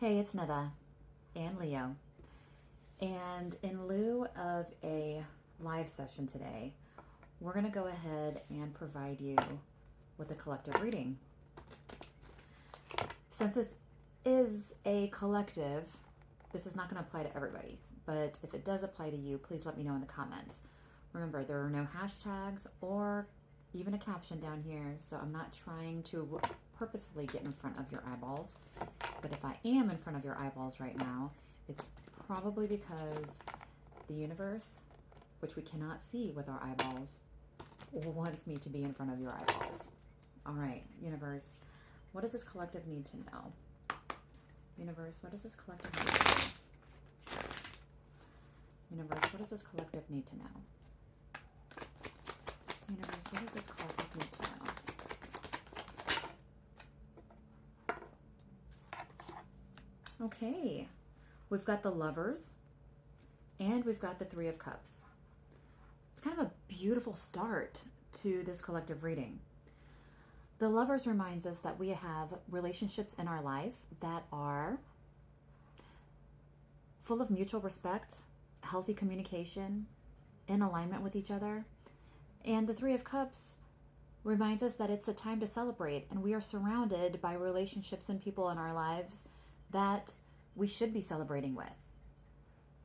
Hey, it's Nada and Leo. And in lieu of a live session today, we're going to go ahead and provide you with a collective reading. Since this is a collective, this is not going to apply to everybody, but if it does apply to you, please let me know in the comments. Remember, there are no hashtags or even a caption down here, so I'm not trying to purposefully get in front of your eyeballs. But if I am in front of your eyeballs right now, it's probably because the universe, which we cannot see with our eyeballs, wants me to be in front of your eyeballs. All right, universe, what does this collective need to know? Universe, what does this collective need to know? Universe, what does this collective need to know? Universe, what does this collective need to know? Okay, we've got the Lovers and we've got the Three of Cups. It's kind of a beautiful start to this collective reading. The Lovers reminds us that we have relationships in our life that are full of mutual respect, healthy communication, in alignment with each other. And the Three of Cups reminds us that it's a time to celebrate, and we are surrounded by relationships and people in our lives that we should be celebrating with.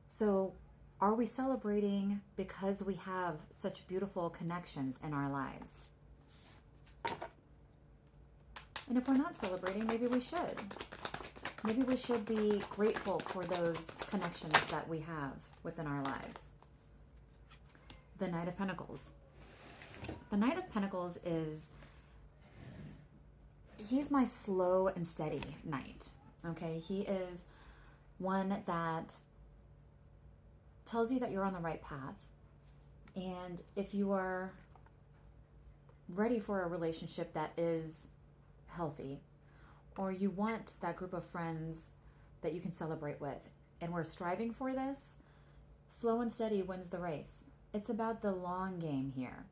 So, are we celebrating because we have such beautiful connections in our lives? And if we're not celebrating, maybe we should. Maybe we should be grateful for those connections that we have within our lives. The Knight of Pentacles. The Knight of Pentacles he's my slow and steady knight. Okay, he is one that tells you that you're on the right path. And if you are ready for a relationship that is healthy, or you want that group of friends that you can celebrate with, and we're striving for this, slow and steady wins the race. It's about the long game here.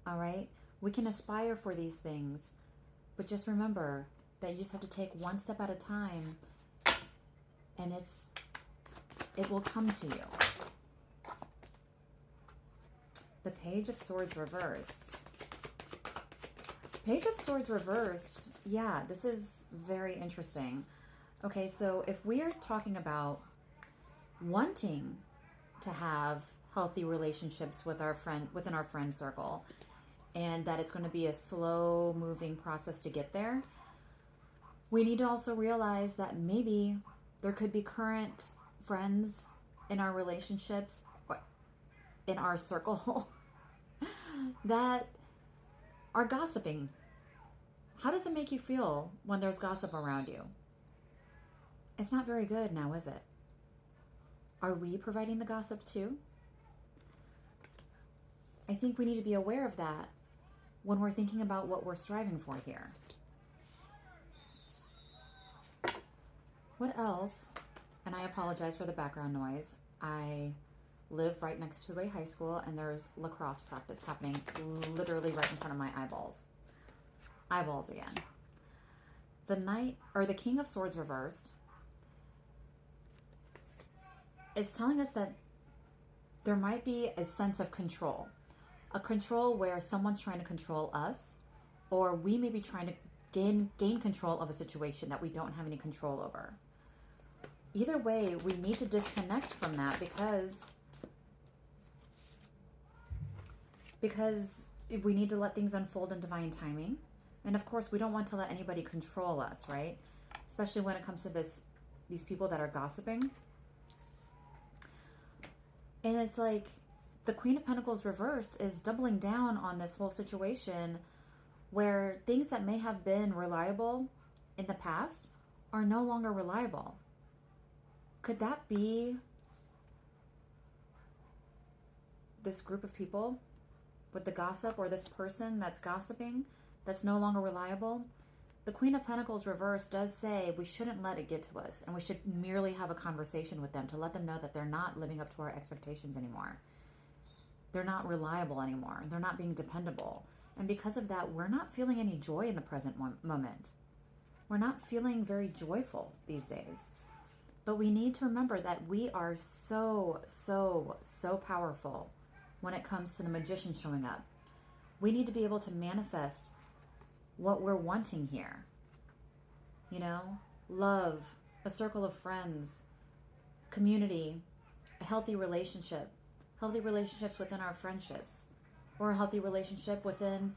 All right? We can aspire for these things, but just remember that you just have to take one step at a time, and it will come to you. The Page of Swords reversed. Page of Swords reversed, yeah, this is very interesting. Okay, so if we are talking about wanting to have healthy relationships with within our friend circle, and that it's going to be a slow moving process to get there, we need to also realize that maybe there could be current friends in our relationships, in our circle, that are gossiping. How does it make you feel when there's gossip around you? It's not very good now, is it? Are we providing the gossip too? I think we need to be aware of that when we're thinking about what we're striving for here. What else? And I apologize for the background noise. I live right next to a high school, and there's lacrosse practice happening literally right in front of my eyeballs. Eyeballs again. The King of Swords reversed. It's telling us that there might be a sense of control. A control where someone's trying to control us, or we may be trying to gain control of a situation that we don't have any control over. Either way, we need to disconnect from that because we need to let things unfold in divine timing. And of course, we don't want to let anybody control us, right? Especially when it comes to these people that are gossiping. And it's like the Queen of Pentacles reversed is doubling down on this whole situation where things that may have been reliable in the past are no longer reliable. Could that be this group of people with the gossip, or this person that's gossiping that's no longer reliable? The Queen of Pentacles reversed does say we shouldn't let it get to us, and we should merely have a conversation with them to let them know that they're not living up to our expectations anymore. They're not reliable anymore. They're not being dependable. And because of that, we're not feeling any joy in the present moment. We're not feeling very joyful these days. But we need to remember that we are so, so, so powerful when it comes to the magician showing up. We need to be able to manifest what we're wanting here. You know, love, a circle of friends, community, a healthy relationships within our friendships, or a healthy relationship within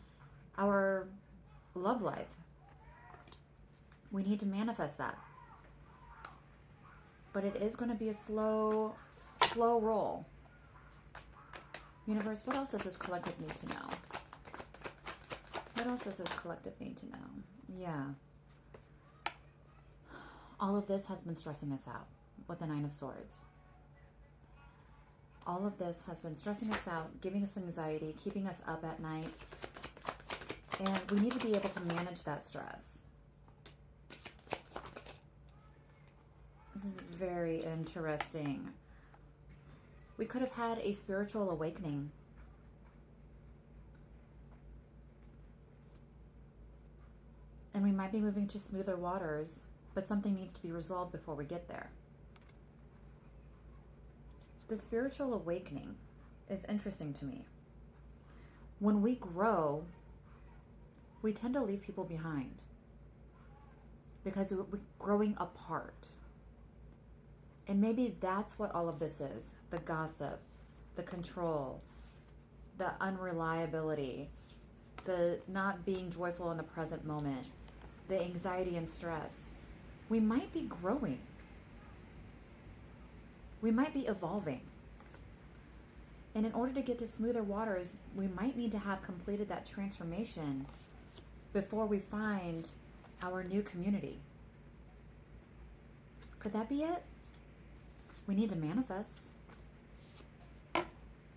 our love life. We need to manifest that. But it is going to be a slow roll. Universe, what else does this collective need to know? What else does this collective need to know? Yeah. All of this has been stressing us out with the Nine of Swords. All of this has been stressing us out, giving us anxiety, keeping us up at night. And we need to be able to manage that stress. This is very interesting. We could have had a spiritual awakening. And we might be moving to smoother waters, but something needs to be resolved before we get there. The spiritual awakening is interesting to me. When we grow, we tend to leave people behind because we're growing apart. And maybe that's what all of this is. The gossip, the control, the unreliability, the not being joyful in the present moment, the anxiety and stress. We might be growing. We might be evolving. And in order to get to smoother waters, we might need to have completed that transformation before we find our new community. Could that be it? We need to manifest.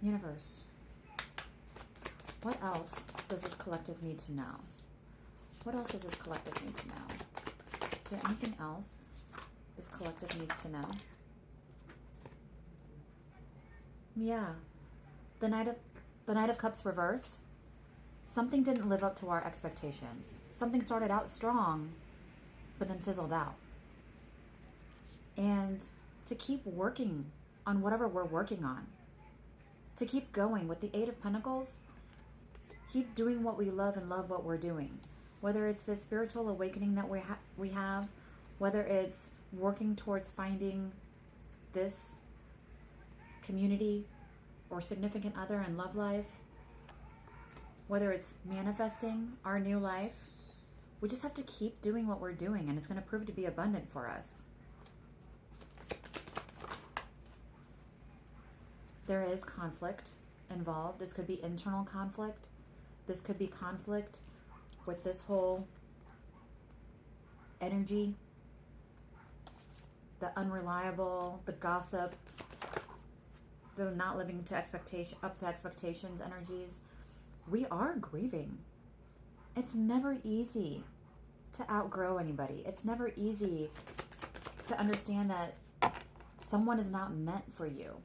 Universe, what else does this collective need to know? What else does this collective need to know? Is there anything else this collective needs to know? Yeah. The Knight of Cups reversed. Something didn't live up to our expectations. Something started out strong, but then fizzled out. And to keep working on whatever we're working on, to keep going with the Eight of Pentacles, keep doing what we love and love what we're doing. Whether it's the spiritual awakening that we have, whether it's working towards finding this community or significant other in love life, whether it's manifesting our new life, we just have to keep doing what we're doing, and it's going to prove to be abundant for us. There is conflict involved. This could be internal conflict. This could be conflict with this whole energy, the unreliable, the gossip, the not living to up to expectations energies. We are grieving. It's never easy to outgrow anybody. It's never easy to understand that someone is not meant for you.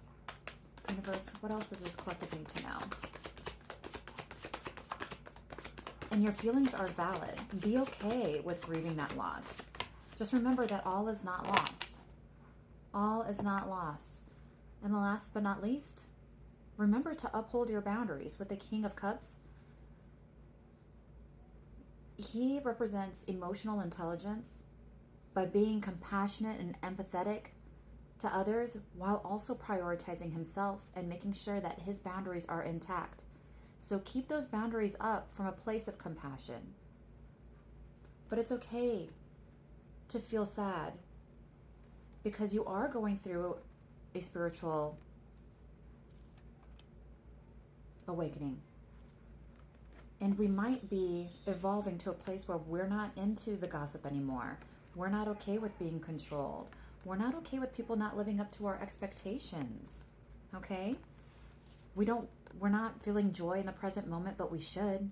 Universe, what else does this collective need to know? And your feelings are valid. Be okay with grieving that loss. Just remember that all is not lost. All is not lost. And last but not least, remember to uphold your boundaries. With the King of Cups, he represents emotional intelligence by being compassionate and empathetic to others while also prioritizing himself and making sure that his boundaries are intact. So keep those boundaries up from a place of compassion. But it's okay to feel sad because you are going through a spiritual awakening. And we might be evolving to a place where we're not into the gossip anymore. We're not okay with being controlled. We're not okay with people not living up to our expectations. Okay? We're not feeling joy in the present moment, but we should.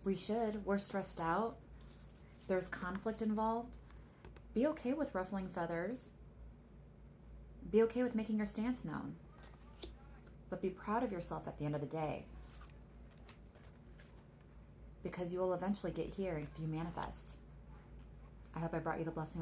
We should. We're stressed out. There's conflict involved. Be okay with ruffling feathers. Be okay with making your stance known. But be proud of yourself at the end of the day. Because you will eventually get here if you manifest. I hope I brought you the blessing.